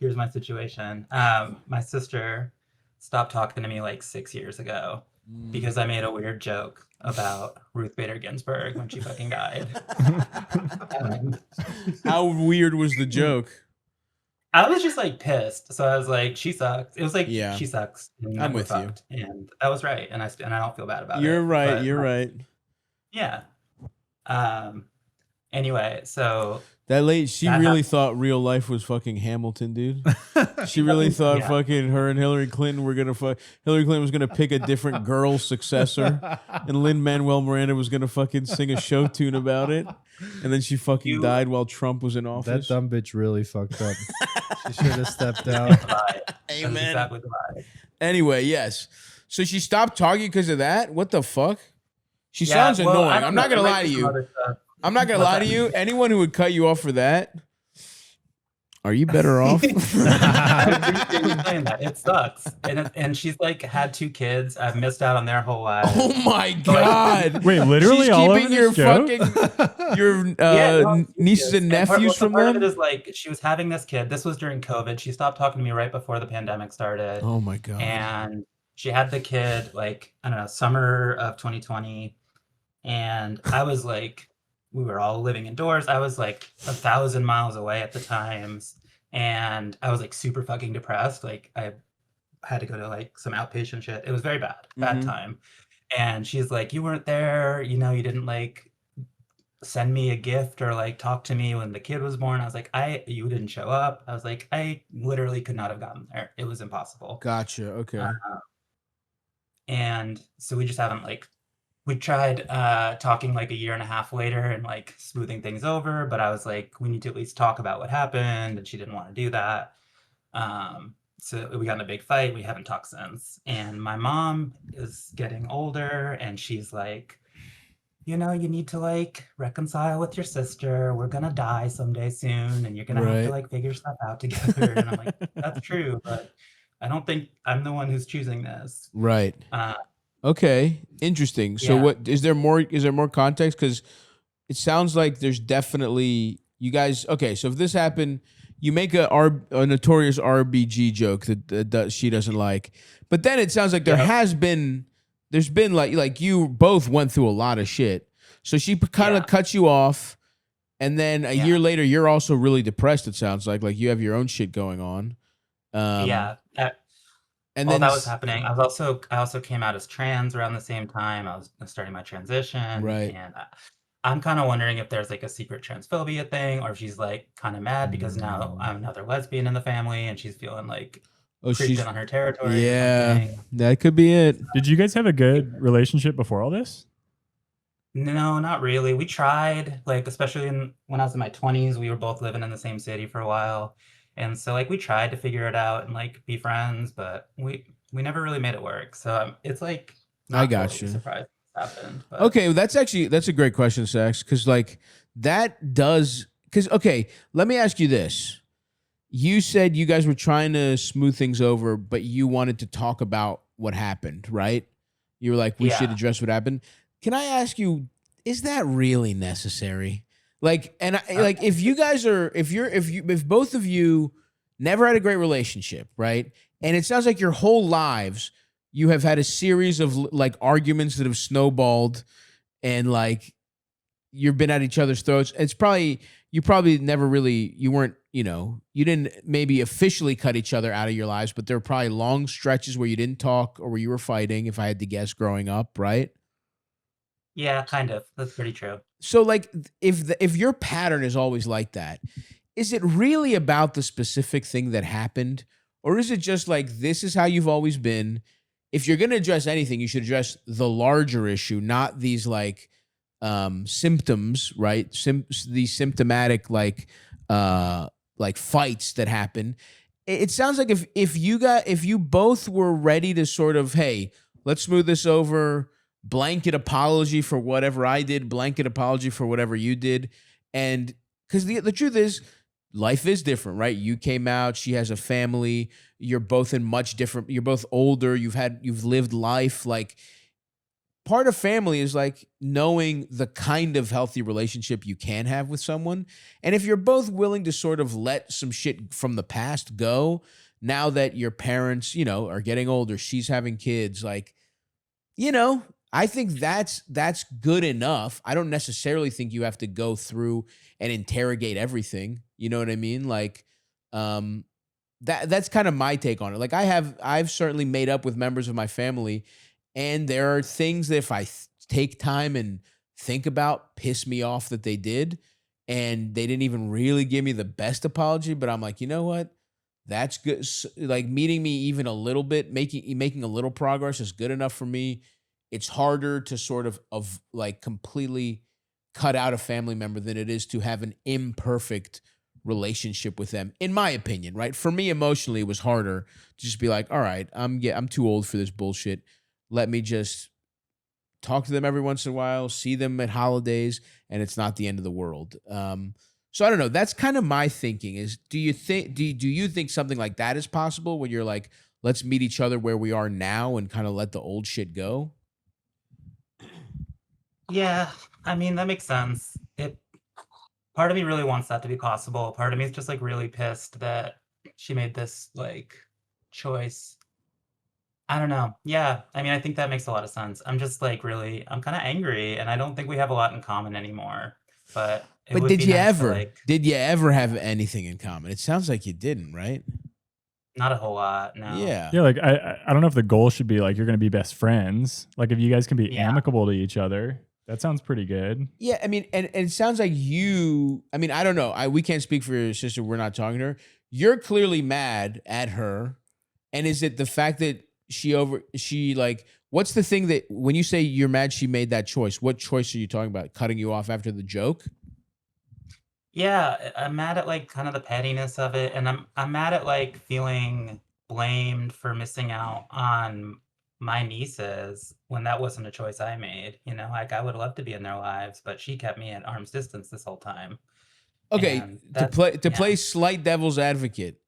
here's my situation. My sister stopped talking to me like 6 years ago because I made a weird joke about Ruth Bader Ginsburg when she fucking died. Um, How weird was the joke? I was just like pissed. So I was like, she sucks. It was like, Yeah, she sucks. I'm And we're with you. fucked. And that was right. And I don't feel bad about You're it. right. But You're right. yeah. Um, anyway, so That lady, she that really happened. thought real life was fucking Hamilton, dude. She really thought Yeah. fucking her and Hillary Clinton were gonna fuck. Hillary Clinton was gonna pick a different girl successor, and Lin-Manuel Miranda was gonna fucking sing a show tune about it, and then she fucking You, died while Trump was in That office. dumb bitch really fucked up. She should have stepped that's out. the vibe. That's Amen. exactly the vibe. Anyway, yes. So she stopped talking because of that. What the fuck? She Yeah, sounds well, I annoying. don't I'm know. not gonna There might lie to be some you. other stuff. I'm not gonna What's lie that? to you. Anyone who would cut you off for that, are you better off? I appreciate you saying that. It sucks. And she's like had 2 kids. I've missed out on their whole lives. Oh my god! Wait, literally She's all keeping over your this joke? fucking your Yeah, no, nieces and nephews from part of it them. is like she was having this kid. This was during COVID. She stopped talking to me right before the pandemic started. Oh my god! And she had the kid like, I don't know, summer of 2020. And I was like, we were all living indoors. I was like 1,000 miles away at the times. And I was like super fucking depressed. Like I had to go to like some outpatient shit. It was very bad, bad Mhm. time. And she's like, you weren't there, you know, you didn't like send me a gift or like talk to me when the kid was born. I was like, you didn't show up. I was like, I literally could not have gotten there. It was impossible. Gotcha. Okay. Uh, and so we just haven't like we tried talking like a year and a half later and like smoothing things over, but I was like, we need to at least talk about what happened, and she didn't want to do that. So we got in a big fight. We haven't talked since. And my mom is getting older, and she's like, you know, you need to like reconcile with your sister. We're gonna die someday soon, and you're gonna have to Right. like figure stuff out together. And I'm like, that's true, but I don't think I'm the one who's choosing this. Right. Uh, Okay. Interesting. So yeah, what is there more? Is there more context? Because it sounds like there's definitely you guys. Okay. So if this happened, you make a notorious RBG joke that she doesn't like, but then it sounds like yeah, there's been like you both went through a lot of shit. So she kind of yeah, cuts you off, and then a year yeah, later you're also really depressed. It sounds like you have your own shit going on. Um, yeah. and While then that was happening, I also came out as trans around the same time. I was starting my transition, right. and I'm kind of wondering if there's like a secret transphobia thing, or if she's like kind of mad because now I'm another lesbian in the family, and she's feeling like Oh, creeped in she's on her territory or yeah. something. That could be it. Did you guys have a good relationship before all this? No, not really. We tried, like, especially when I was in my 20s, we were both living in the same city for a while. And so like we tried to figure it out and like be friends, but we never really made it work. So it's like I not got totally you. surprised this happened, but Okay, well, that's a great question, Sax, because like that does because okay, let me ask you this. You said you guys were trying to smooth things over, but you wanted to talk about what happened, right? You were like, we should yeah. address what happened. Can I ask you, is that really necessary? Like, and like if you guys are, if both of you never had a great relationship, right? And it sounds like your whole lives you have had a series of like arguments that have snowballed and like you've been at each other's throats. It's probably you probably never really you weren't you didn't maybe officially cut each other out of your lives, but there were probably long stretches where you didn't talk or where you were fighting. If I had to guess, growing up, right? Yeah, kind of. That's pretty true. So like if your pattern is always like that, is it really about the specific thing that happened, or is it just like this is how you've always been? If you're going to address anything, you should address the larger issue, not these like symptoms, right? These symptomatic like fights that happen. It sounds like if you both were ready to sort of, hey, let's smooth this over, blanket apology for whatever I did, blanket apology for whatever you did, and because the truth is, life is different, right? You came out, she has a family, you're both in much different, you're both older, you've lived life, like part of family is like knowing the kind of healthy relationship you can have with someone. And if you're both willing to sort of let some shit from the past go, now that your parents, are getting older, she's having kids, like, I think that's good enough. I don't necessarily think you have to go through and interrogate everything. You know what I mean? Like, um, that's kind of my take on it. Like I've certainly made up with members of my family, and there are things that if I take time and think about piss me off that they did, and they didn't even really give me the best apology, but I'm like, you know what? That's good. Like meeting me even a little bit, making a little progress is good enough for me. It's harder to sort of like completely cut out a family member than it is to have an imperfect relationship with them, in my opinion, right? For me, emotionally, it was harder to just be like, all right, I'm too old for this bullshit. Let me just talk to them every once in a while, see them at holidays, and it's not the end of the world. So I don't know. That's kind of my thinking. Is do you think something like that is possible when you're like, let's meet each other where we are now and kind of let the old shit go? Yeah, I mean, that makes sense. Part of me really wants that to be possible. Part of me is just like really pissed that she made this like choice. I don't know. Yeah, I mean, I think that makes a lot of sense. I'm kind of angry, and I don't think we have a lot in common anymore. But it But would be nice to like did you ever have anything in common? It sounds like you didn't, right? not a whole lot. No. Yeah. Yeah, like I don't know if the goal should be like you're gonna be best friends. Like if you guys can be Yeah. amicable to each other, that sounds pretty good. Yeah, I mean, and it sounds like I mean, I don't know. We can't speak for your sister. We're not talking to her. You're clearly mad at her. And is it the fact that she like, what's the thing that when you say you're mad she made that choice, what choice are you talking about? Cutting you off after the joke? Yeah, I'm mad at like kind of the pettiness of it, and I'm mad at like feeling blamed for missing out on my nieces when that wasn't a choice I made. Like I would love to be in their lives, but she kept me at arm's distance this whole time. Okay, And to that, play to yeah, play slight devil's advocate,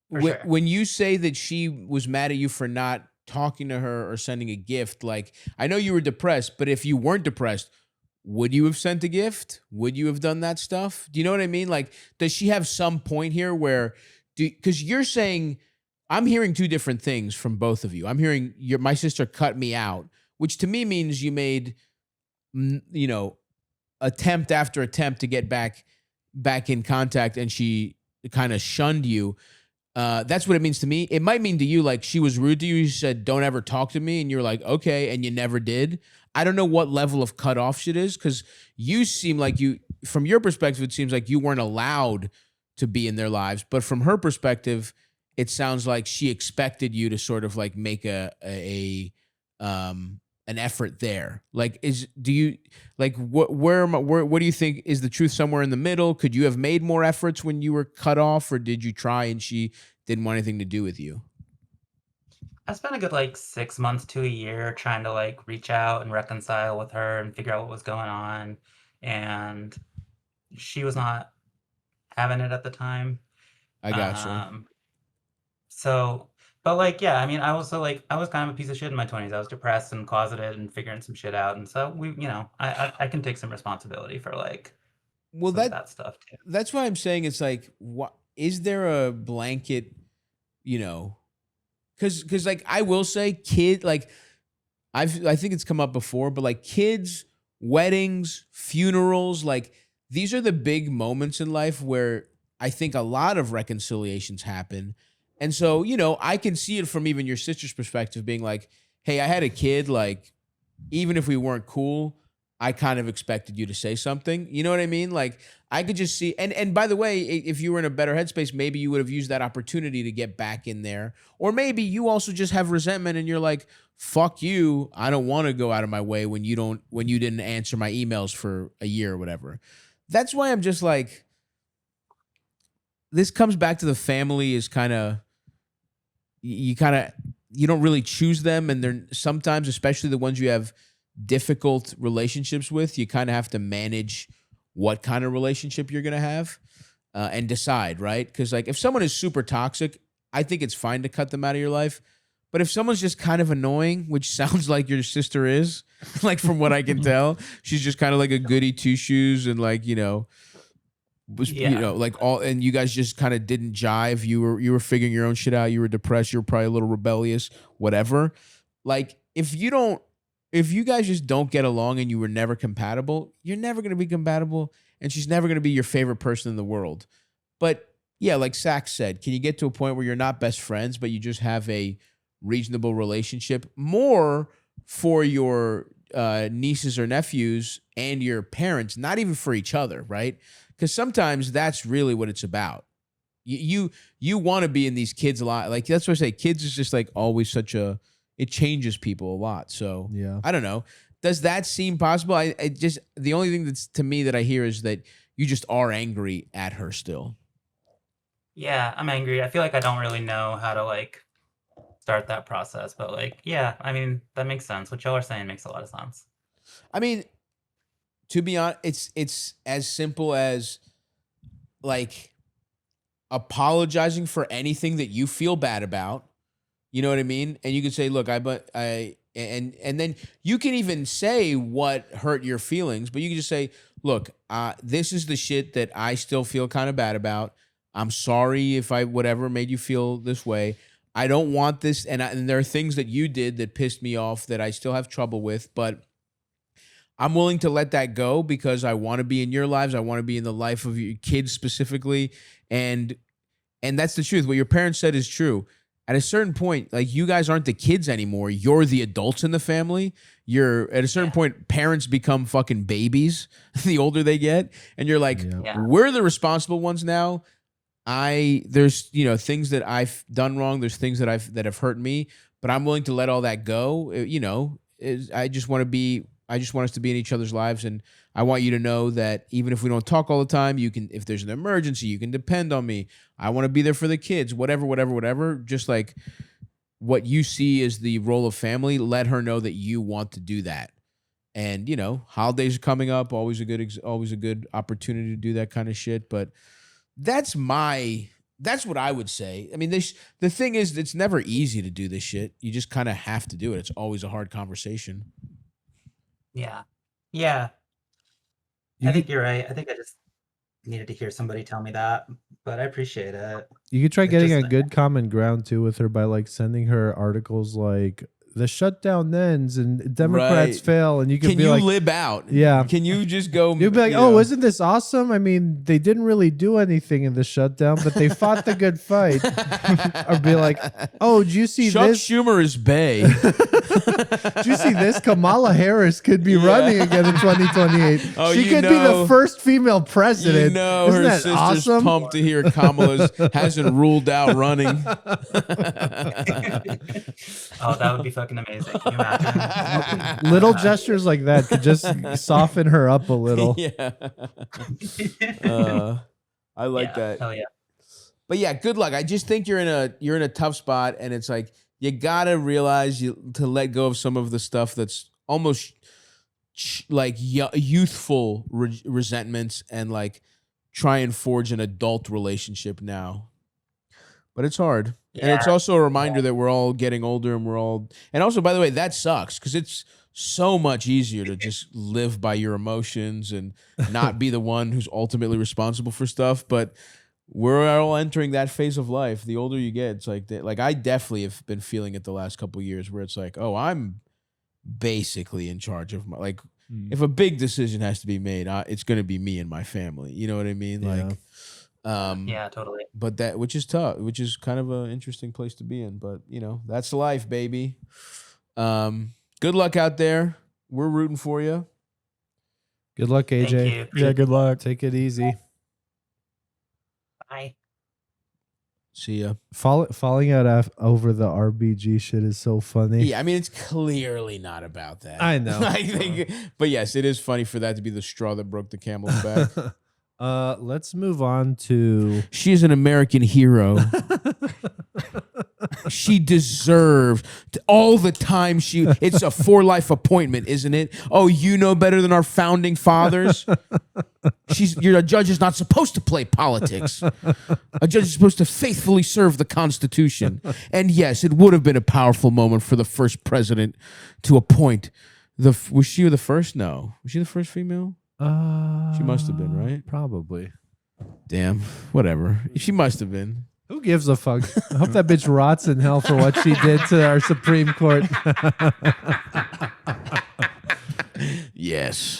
for sure. when you say that she was mad at you for not talking to her or sending a gift, like I know you were depressed, but if you weren't depressed, would you have sent a gift? Would you have done that stuff? Do you know what I mean? Like, does she have some point here where because you're saying I'm hearing two different things from both of you. I'm hearing my sister cut me out, which to me means you made you know attempt after attempt to get back in contact, and she kind of shunned you. That's what it means to me. It might mean to you like she was rude to you. She said, "Don't ever talk to me," and you're like, "Okay," and you never did. I don't know what level of cutoff shit is because you seem like from your perspective, it seems like you weren't allowed to be in their lives, but from her perspective, it sounds like she expected you to sort of like make an effort there. Like, do you like what do you think is the truth somewhere in the middle? Could you have made more efforts when you were cut off, or did you try and she didn't want anything to do with you? I spent a good like 6 months to a year trying to like reach out and reconcile with her and figure out what was going on, and she was not having it at the time. I got you. Um, So, but like, yeah, I mean, I was kind of a piece of shit in my 20s. I was depressed and closeted and figuring some shit out. And so I can take some responsibility for like Well, some of that stuff too. that's why I'm saying it's like, what is there a blanket, you know? Because like I will say, like I think it's come up before, but like kids, weddings, funerals, like these are the big moments in life where I think a lot of reconciliations happen. And so, I can see it from even your sister's perspective being like, hey, I had a kid, like, even if we weren't cool, I kind of expected you to say something. You know what I mean? Like I could just see and by the way, if you were in a better headspace, maybe you would have used that opportunity to get back in there. Or maybe you also just have resentment and you're like, fuck you. I don't want to go out of my way when you didn't answer my emails for a year or whatever. That's why I'm just like, this comes back to the family is kind of you don't really choose them, and they're sometimes, especially the ones you have difficult relationships with, you kind of have to manage what kind of relationship you're going to have and decide, right? Because like if someone is super toxic, I think it's fine to cut them out of your life. But if someone's just kind of annoying, which sounds like your sister is, like from what I can tell, she's just kind of like a goody two shoes and like, you know, like all, and you guys just kind of didn't jive. You were figuring your own shit out. You were depressed. You were probably a little rebellious, whatever. Like if you guys just don't get along and you were never compatible, you're never going to be compatible. And she's never going to be your favorite person in the world. But yeah, like Sax said, can you get to a point where you're not best friends, but you just have a reasonable relationship more for your nieces or nephews and your parents, not even for each other, right? Because sometimes that's really what it's about. You want to be in these kids a lot. Like that's what I say. Kids is just like always it changes people a lot. So Yeah. I don't know. Does that seem possible? I just, the only thing that's to me that I hear is that you just are angry at her still. Yeah, I'm angry. I feel like I don't really know how to like start that process, but like, yeah, I mean, that makes sense. What y'all are saying makes a lot of sense. I mean, to be honest, it's as simple as like apologizing for anything that you feel bad about. You know what I mean? And you can say, look, and then you can even say what hurt your feelings, but you can just say, look, this is the shit that I still feel kind of bad about. I'm sorry if I whatever made you feel this way. I don't want this, and there are things that you did that pissed me off that I still have trouble with, but I'm willing to let that go because I want to be in your lives. I want to be in the life of your kids specifically, and that's the truth. What your parents said is true. At a certain point, like you guys aren't the kids anymore. You're the adults in the family. You're at a certain point, parents become fucking babies the older they get. And you're like, we're the responsible ones now. There's, you know, things that I've done wrong. There's things that have hurt me, but I'm willing to let all that go. You know, I just want us to be in each other's lives. And I want you to know that even if we don't talk all the time, you can, if there's an emergency, you can depend on me. I want to be there for the kids, whatever. Just like what you see as the role of family, let her know that you want to do that. And, you know, holidays are coming up, always a good opportunity to do that kind of shit. But that's what I would say. I mean, the thing is, it's never easy to do this shit. You just kind of have to do it. It's always a hard conversation. Yeah. Yeah. I think you're right. I think I just needed to hear somebody tell me that, but I appreciate it. You could try It's getting just a good common ground too with her by like sending her articles like the shutdown ends and Democrats Right. fail, and you can be you like, lib out? Yeah. Can you just go? you'd be like, you oh, know? isn't this awesome? I mean, they didn't really do anything in the shutdown, but they fought the good fight. Or be like, oh, did you see Chuck this? Schumer is bae. Did you see this? Kamala Harris could be running again in 2028. Oh, she you could be the know- first female president. You know, Isn't her that sister's awesome? pumped to hear Kamala hasn't ruled out running. Oh, that would be fucking amazing. Can you imagine? Little gestures like that could just soften her up a little. Yeah. I like Yeah, that. hell yeah. But yeah, good luck. I just think you're in a tough spot, and it's like you gotta realize to let go of some of the stuff that's almost like youthful resentments, and like try and forge an adult relationship now. But it's hard, and it's also a reminder that we're all getting older, and also, by the way, that sucks because it's so much easier to just live by your emotions and not be the one who's ultimately responsible for stuff. But we're all entering that phase of life. The older you get, it's like that. Like I definitely have been feeling it the last couple of years, where it's like, oh, I'm basically in charge of my, like, if a big decision has to be made, it's going to be me and my family. You know what I mean? Yeah. Like, Yeah, totally. but which is tough, which is kind of an interesting place to be in. But you know, that's life, baby. Good luck out there. We're rooting for you. Good luck, AJ. Thank you. Yeah, good luck. Take it easy. Bye. See ya. Falling out over the RBG shit is so funny. Yeah, I mean, it's clearly not about that. I know. I think, but yes, it is funny for that to be the straw that broke the camel's back. Let's move on to She is an American hero. She deserves all the time it's a for life appointment, isn't it? Oh, you know better than our founding fathers. A judge is not supposed to play politics. A judge is supposed to faithfully serve the Constitution. And yes, it would have been a powerful moment for the first president to appoint was she the first? No. Was she the first female? She must have been, right? Probably. Damn. Whatever. She must have been. Who gives a fuck? I hope that bitch rots in hell for what she did to our Supreme Court. Yes.